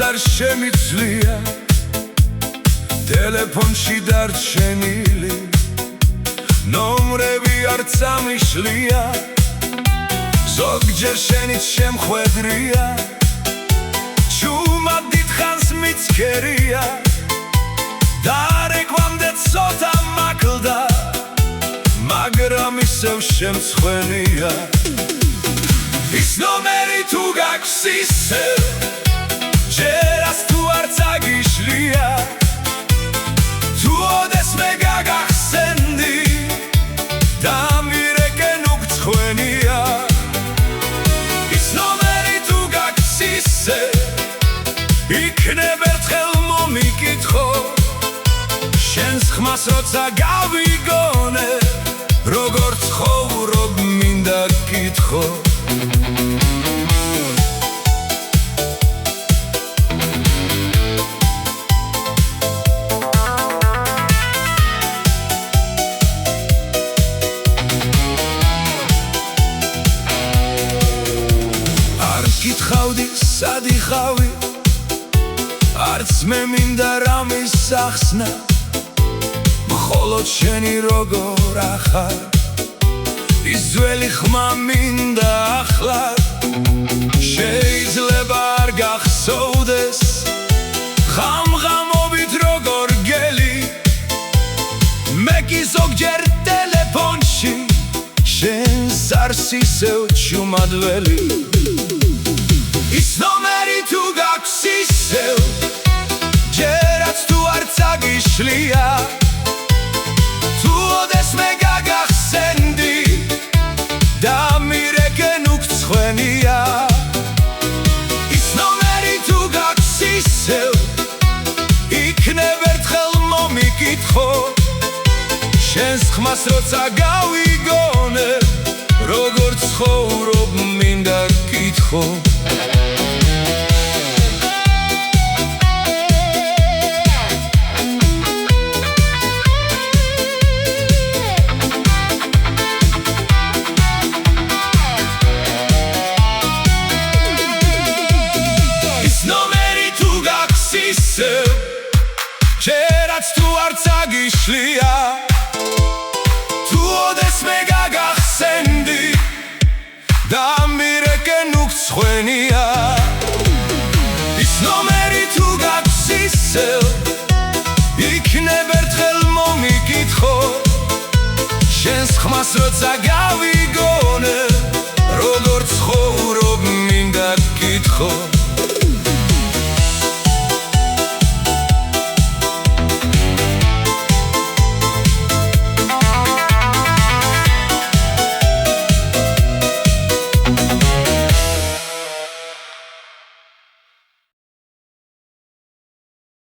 არ შემიძლია ტელეფონში დარჩენილი ნომრები არ წამიშლია ზოგჯერ შენიც შემხვედრია ჩუმად დიდხანს მიცქერია დარეკვამდე ცოტა მაკლდა მაგრამ ისევ შემცხვენია ის ნომერი თუ გაქვს ისევ ჯერაც თუ არ წაგიშლია თუ ოდესმე გაგახსენდი და მირეკენ უგცხვენია ის ნომერი თუ გაქვს ისევ იქნებ ერთხელ მომიკითხო შენს ხმას როცა გავიგონე როგორ ცხოვრობ მინდა გკითხო გითხავდი სად იხავი არც მე მინდა რამის სახსნა მხოლოდ შენი როგორ ახარ ის ძველი ხმა მინდა ახლა შეიძლება არ გახსოვდეს ღამღამობით როგორ გელი მე კი ზოგჯერ ტელეფონში შენს არს ისევ ჩუმად ველი ის ნომერი თუ გაქვს ისევ ჯერაც თუ არ წაგიშლია თუ ოდესმე გაგახსენდი და მირეკენ უგცხვენია ის ნომერი თუ გაქვს ისევ იქნებ ერთხელ მომიკითხო შენს ხმას როცა გავიგონე როგორ ცხოვრობ მინდა გკითხო ჯერაც თუ არ წაგიშლია თუ ოდესმე გაგახსენდი და მირეკენ უგცხვენია ის ნომერი თუ გაქვს ისევ იქნებ ერთხელ მომიკითხო შენს ხმას როცა გავიგონე როგორ ცხოვრობ მინდა გკითხო